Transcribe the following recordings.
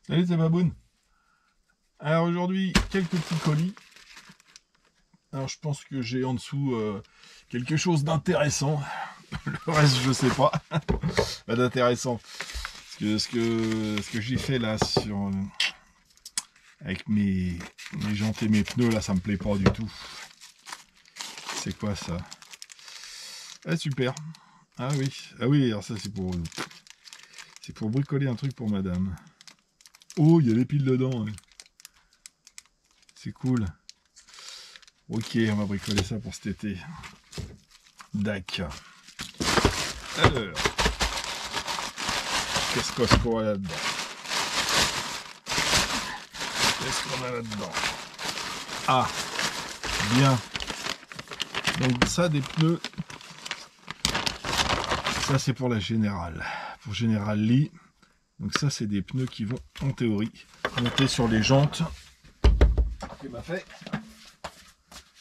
Salut, c'est Baboun. Alors aujourd'hui, quelques petits colis. Alors je pense que j'ai en dessous quelque chose d'intéressant. Le reste, je sais pas. Pas d'intéressant. Ce que j'ai fait là sur avec mes jantes et mes pneus là, ça me plaît pas du tout. C'est quoi ça? Ah super. Ah oui. Ah oui, alors ça c'est pour bricoler un truc pour madame. Oh, il y a des piles dedans. Ouais. C'est cool. Ok, on va bricoler ça pour cet été. D'accord. Alors, qu'est-ce qu'on a là-dedans? Qu'est-ce qu'on a là-dedans? Ah, bien. Donc ça, des pneus. Ça, c'est pour la Générale. Pour Général Lee. Donc ça, c'est des pneus qui vont, en théorie, monter sur les jantes. Il m'a fait.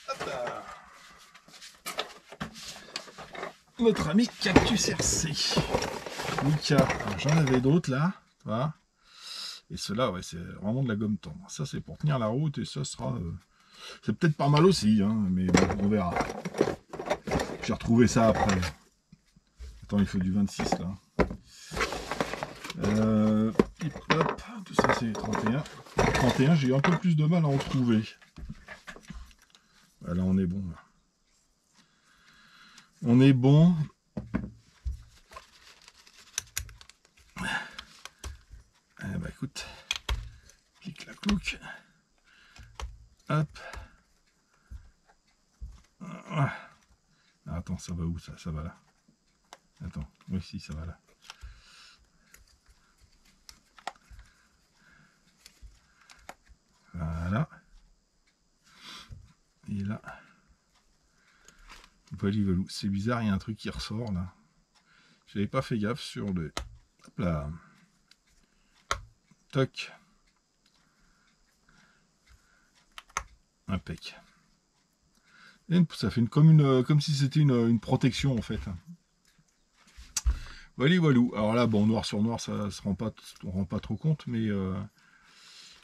Hop là. Notre ami Cactus RC. Mika. J'en avais d'autres là. Voilà. Et ceux-là, ouais, c'est vraiment de la gomme tendre. Ça, c'est pour tenir la route et ça sera... c'est peut-être pas mal aussi, hein, mais bon, on verra. J'ai retrouvé ça après. Attends, il faut du 26 là. Hop, tout ça c'est 31. 31, j'ai eu un peu plus de mal à en trouver. Voilà, on est bon. Là. On est bon. Eh bah écoute, clic la clouc. Hop. Ah, attends, ça va où ça? Ça va là. Attends, oui, si, ça va là. Voilà. Et là. C'est bizarre, il y a un truc qui ressort là. J'avais pas fait gaffe sur le. Hop là. Toc. Impec. Et ça fait comme si c'était une protection en fait. Voilà, voilà. Alors là, bon, noir sur noir, ça se rend pas, on rend pas trop compte, mais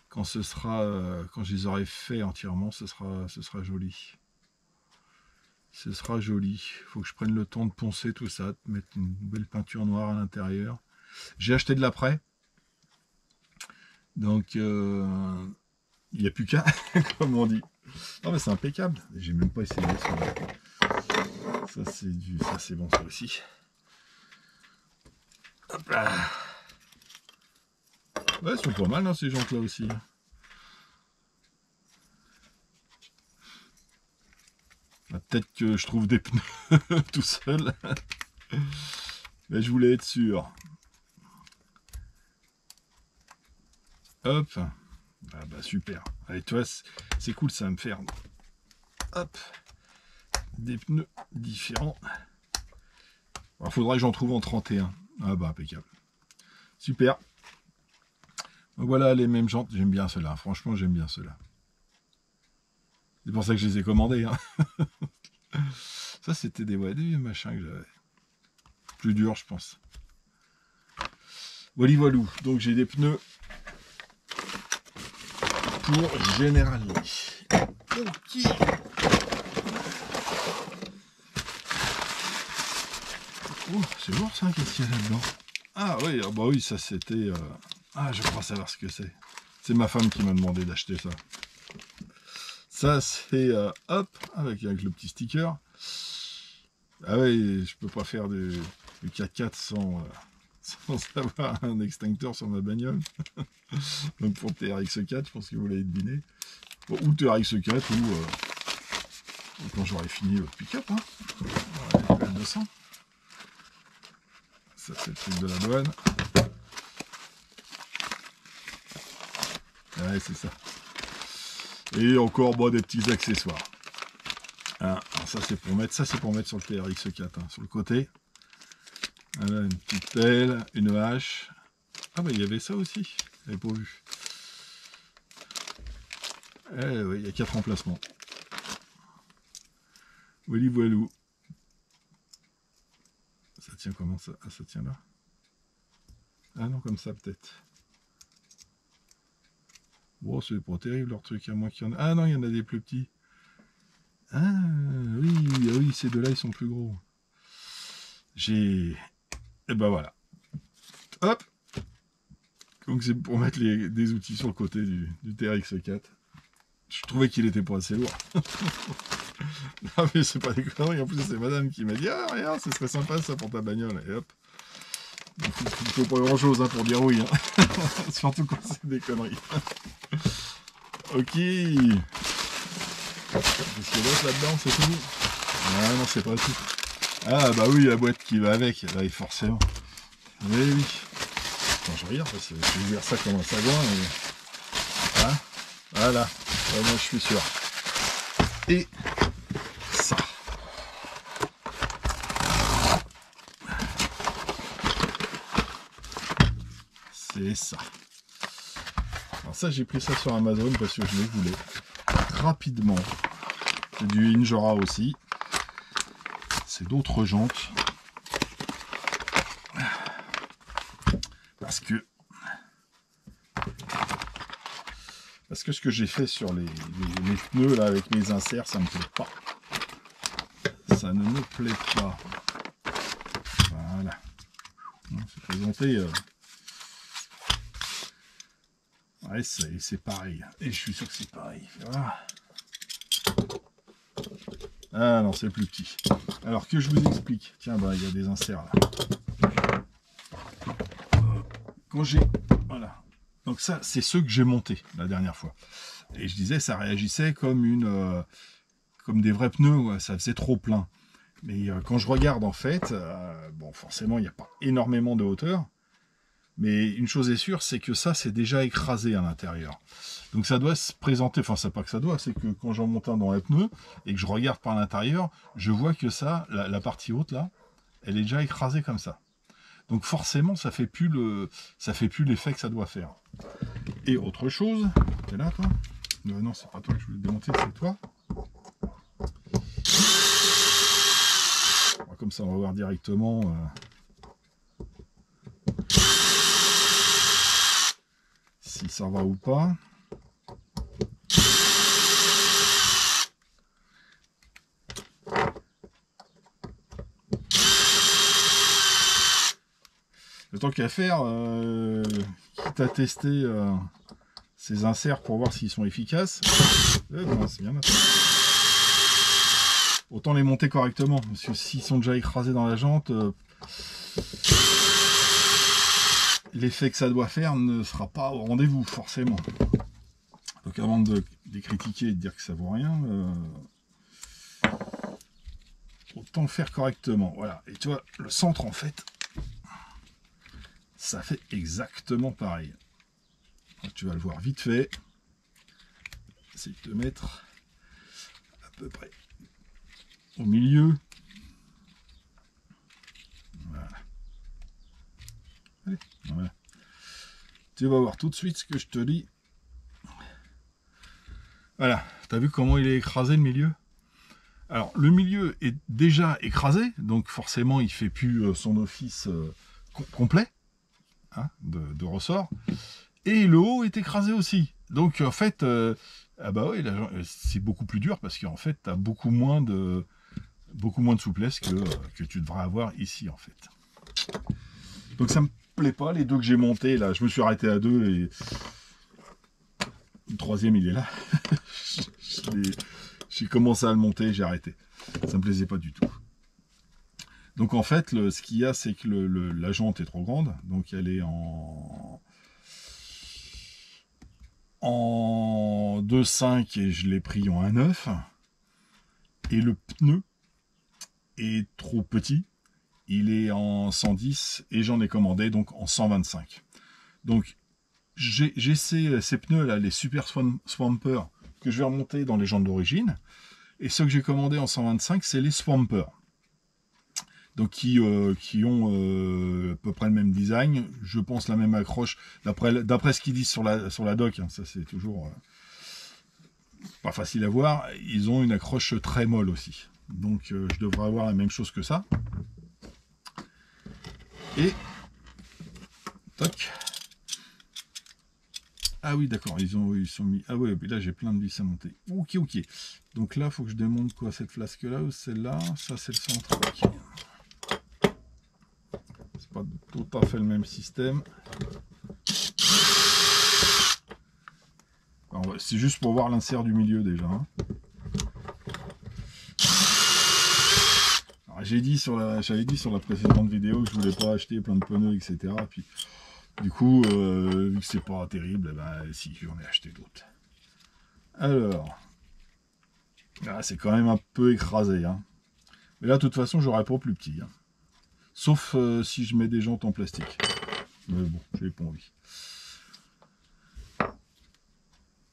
quand quand je les aurai fait entièrement, ce sera joli. Ce sera joli. Il faut que je prenne le temps de poncer tout ça, de mettre une belle peinture noire à l'intérieur. J'ai acheté de l'après, donc il n'y a plus qu'à, comme on dit. Non mais c'est impeccable. J'ai même pas essayé ça. Ça c'est bon ça aussi. Hop là. Ouais, elles sont pas mal, hein, ces jantes là aussi. Peut-être que je trouve des pneus tout seul. Mais je voulais être sûr. Hop. Ah bah super. Allez, toi, c'est cool, ça va me faire. Hop. Des pneus différents. Il faudra que j'en trouve en 31. Ah bah impeccable. Super. Donc voilà les mêmes jantes. J'aime bien ceux-là. Franchement, j'aime bien ceux-là. C'est pour ça que je les ai commandés. Hein. Ça, c'était des vieux machins que j'avais. Plus dur, je pense. Voilà, voilou. Donc j'ai des pneus pour General Lee. Ok. Oh, c'est lourd ça, qu'est-ce qu'il y a là-dedans? Ah oui, bah oui, ça c'était... Ah, je crois savoir ce que c'est. C'est ma femme qui m'a demandé d'acheter ça. Ça c'est... hop, avec le petit sticker. Ah oui, je peux pas faire du 4x4 sans avoir un extincteur sur ma bagnole. Donc pour TRX4, je pense que vous l'avez deviné. Bon, ou TRX4 ou quand j'aurai fini le pick-up. Hein. Voilà, les 200. Ça c'est le truc de la douane. Ouais, c'est ça. Et encore des petits accessoires. Hein, ça c'est pour mettre sur le TRX4, hein, sur le côté. Voilà, une petite pelle, une hache. Ah bah il y avait ça aussi, j'avais pas vu. Eh oui, il y a 4 emplacements. Voilà, voilou. Ça tient comment ça? Ah, ça tient là. Ah non, comme ça peut-être. Bon, c'est pas terrible leur truc, à moins qu'il y en a. Ah non, il y en a des plus petits. Ah oui, ces deux-là, ils sont plus gros. J'ai... Et ben voilà. Hop. Donc c'est pour mettre des outils sur le côté du TRX4. Je trouvais qu'il était pas assez lourd. Non mais c'est pas des conneries, en plus c'est madame qui m'a dit « Ah regarde, ce serait sympa ça pour ta bagnole » et hop. Il faut pas grand chose hein, pour dire oui. Hein. Surtout quand c'est des conneries. Ok. Qu'est-ce qu'il y a d'autre là-dedans, c'est tout? Ah non, c'est pas tout. Ah bah oui, la boîte qui va avec, bah, forcément. Oui. Attends, je regarde, parce que je vais ouvrir ça comme un sagouin. Mais... Hein, voilà, moi je suis sûr. Et ça. C'est ça. Alors ça, j'ai pris ça sur Amazon parce que je le voulais. Rapidement. C'est du Injora aussi. C'est d'autres jantes. Parce que ce que j'ai fait sur les pneus là avec mes inserts, ça ne me plaît pas. Ça ne me plaît pas. Voilà. C'est présenté. Ouais, c'est pareil. Et je suis sûr que c'est pareil. Voilà. Ah non, c'est plus petit. Alors que je vous explique. Tiens, bah il y a des inserts là. Quand j'ai... Voilà. Donc ça, c'est ceux que j'ai montés la dernière fois. Et je disais, ça réagissait comme comme des vrais pneus, ouais, ça faisait trop plein. Mais quand je regarde en fait, bon forcément il n'y a pas énormément de hauteur. Mais une chose est sûre, c'est que ça, c'est déjà écrasé à l'intérieur. Donc ça doit se présenter, enfin c'est pas que ça doit, c'est que quand j'en monte un dans les pneus, et que je regarde par l'intérieur, je vois que ça, la partie haute là, elle est déjà écrasée comme ça. Donc forcément, ça fait plus l'effet que ça doit faire. Et autre chose, t'es là toi? Non, c'est pas toi que je voulais démonter, c'est toi. Comme ça, on va voir directement. Si ça va ou pas. Le temps qu'à faire, quitte à tester ces inserts pour voir s'ils sont efficaces. Non, c'est bien. Autant les monter correctement, parce que s'ils sont déjà écrasés dans la jante, l'effet que ça doit faire ne sera pas au rendez-vous, forcément. Donc avant de les critiquer et de dire que ça vaut rien, autant le faire correctement. Voilà. Et tu vois, le centre, en fait, ça fait exactement pareil. Donc, tu vas le voir vite fait. Essaye de te mettre à peu près au milieu. Voilà. Allez, voilà. Tu vas voir tout de suite ce que je te dis. Voilà, t'as vu comment il est écrasé le milieu? Alors le milieu est déjà écrasé, donc forcément il fait plus son office complet hein, de ressort. Et le haut est écrasé aussi. Donc en fait, ah bah oui, c'est beaucoup plus dur parce qu'en fait t'as beaucoup moins de souplesse que tu devrais avoir ici en fait. Donc ça me plaît pas, les deux que j'ai montés là, je me suis arrêté à deux et le troisième il est là. J'ai commencé à le monter, j'ai arrêté. Ça me plaisait pas du tout. Donc en fait, ce qu'il y a, c'est que la jante est trop grande, donc elle est en 2,5 et je l'ai pris en 1,9. Et le pneu est trop petit, il est en 110 et j'en ai commandé donc en 125. Donc j'ai ces pneus là, les Super Swamper, que je vais remonter dans les jantes d'origine. Et ceux que j'ai commandés en 125, c'est les Swamper. Donc qui ont à peu près le même design, je pense la même accroche, d'après ce qu'ils disent sur la doc, hein, ça c'est toujours pas facile à voir, ils ont une accroche très molle aussi. Donc je devrais avoir la même chose que ça. Et toc. Ah oui, d'accord, ils sont mis... Ah ouais, mais là j'ai plein de vis à monter. Ok, ok. Donc là, il faut que je démonte quoi, cette flasque-là ou celle-là? Ça, c'est le centre. Okay. C'est pas tout à fait le même système. C'est juste pour voir l'insert du milieu déjà. Hein. J'avais dit sur la précédente vidéo que je voulais pas acheter plein de pneus, etc. Puis, du coup, vu que c'est pas terrible, eh ben, si, j'en ai acheté d'autres. Alors, c'est quand même un peu écrasé. Hein. Mais là, de toute façon, j'aurais pas plus petit. Hein. Sauf si je mets des jantes en plastique. Mais bon, j'ai pas envie.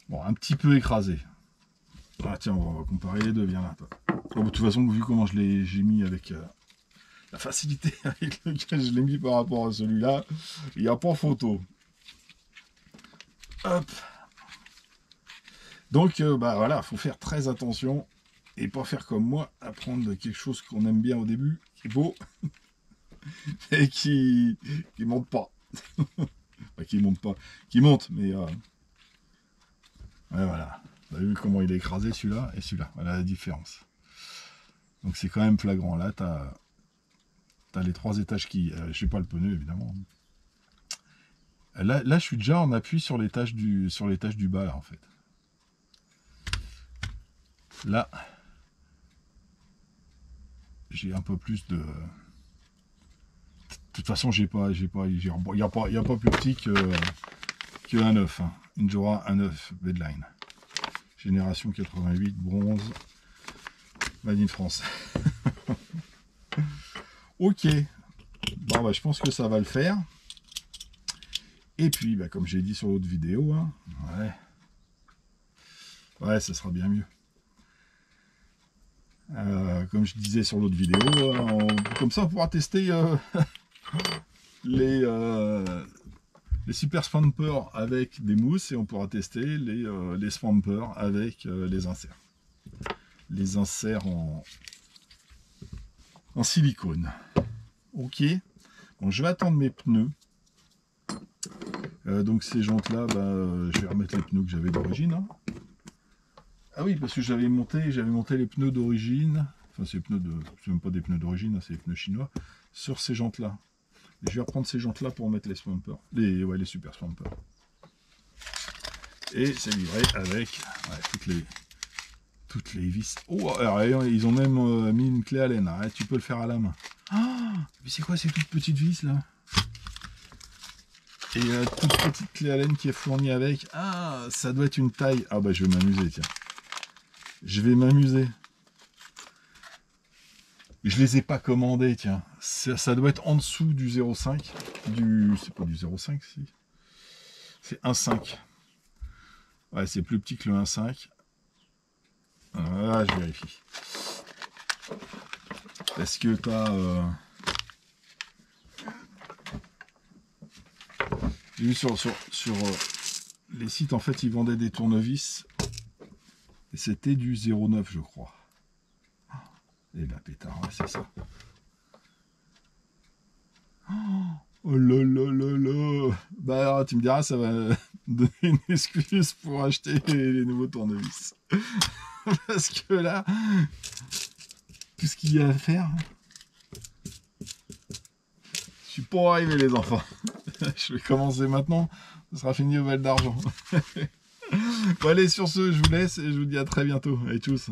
Bon, un petit peu écrasé. Ah tiens, on va comparer les deux, viens là. Bon, de toute façon, vu comment j'ai mis avec la facilité avec laquelle je l'ai mis par rapport à celui-là, il n'y a pas photo. Hop. Donc, bah voilà, faut faire très attention et pas faire comme moi, à prendre quelque chose qu'on aime bien au début, qui est beau, et qui monte pas. Enfin, qui monte pas, qui monte, mais ouais, voilà. Vous avez vu comment il est écrasé celui-là et celui-là. Voilà la différence. Donc c'est quand même flagrant. Là, tu as les 3 étages qui... je sais pas le pneu, évidemment. Là, je suis déjà en appui sur l'étage du bas, là, en fait. Là, j'ai un peu plus de... De toute façon, il n'y a pas plus petit que un 9. Hein. Injora 1.9 Bedline. Génération 88, bronze. Made in France. Ok. Bon, bah, je pense que ça va le faire. Et puis, bah, comme j'ai dit sur l'autre vidéo, hein, ouais, ça sera bien mieux. Comme je disais sur l'autre vidéo, comme ça on pourra tester les super swampers avec des mousses et on pourra tester les swampers avec les inserts. Les inserts en silicone. Ok. Bon, je vais attendre mes pneus. Donc ces jantes là, je vais remettre les pneus que j'avais d'origine. Hein. Ah oui, parce que j'avais monté les pneus d'origine. Enfin, c'est même pas des pneus d'origine, c'est des pneus chinois. Sur ces jantes là. Et je vais reprendre ces jantes là pour mettre les swampers. Les super swampers. Et c'est livré avec toutes les vis. Oh, alors, ils ont même mis une clé Allen. Arrête, tu peux le faire à la main. Ah, mais c'est quoi ces toutes petites vis là? Et toute petite clé Allen qui est fournie avec. Ah, ça doit être une taille. Ah bah je vais m'amuser, tiens. Je vais m'amuser. Je les ai pas commandés, tiens. Ça doit être en dessous du 0,5. C'est pas du 0,5, si. C'est 1,5. Ouais, c'est plus petit que le 1,5. Ah, je vérifie. Est-ce que t'as... J'ai vu sur les sites, en fait, ils vendaient des tournevis. Et c'était du 0,9, je crois. Et ben, pétard, ouais, c'est ça. Oh là là là là. Bah, tu me diras, ça va donner une excuse pour acheter les nouveaux tournevis. Parce que là, tout ce qu'il y a à faire... Je suis pas arrivé, les enfants. Je vais commencer maintenant. Ce sera fini au Val d'Argent. Bon, allez, sur ce, je vous laisse et je vous dis à très bientôt. Allez, tchuss.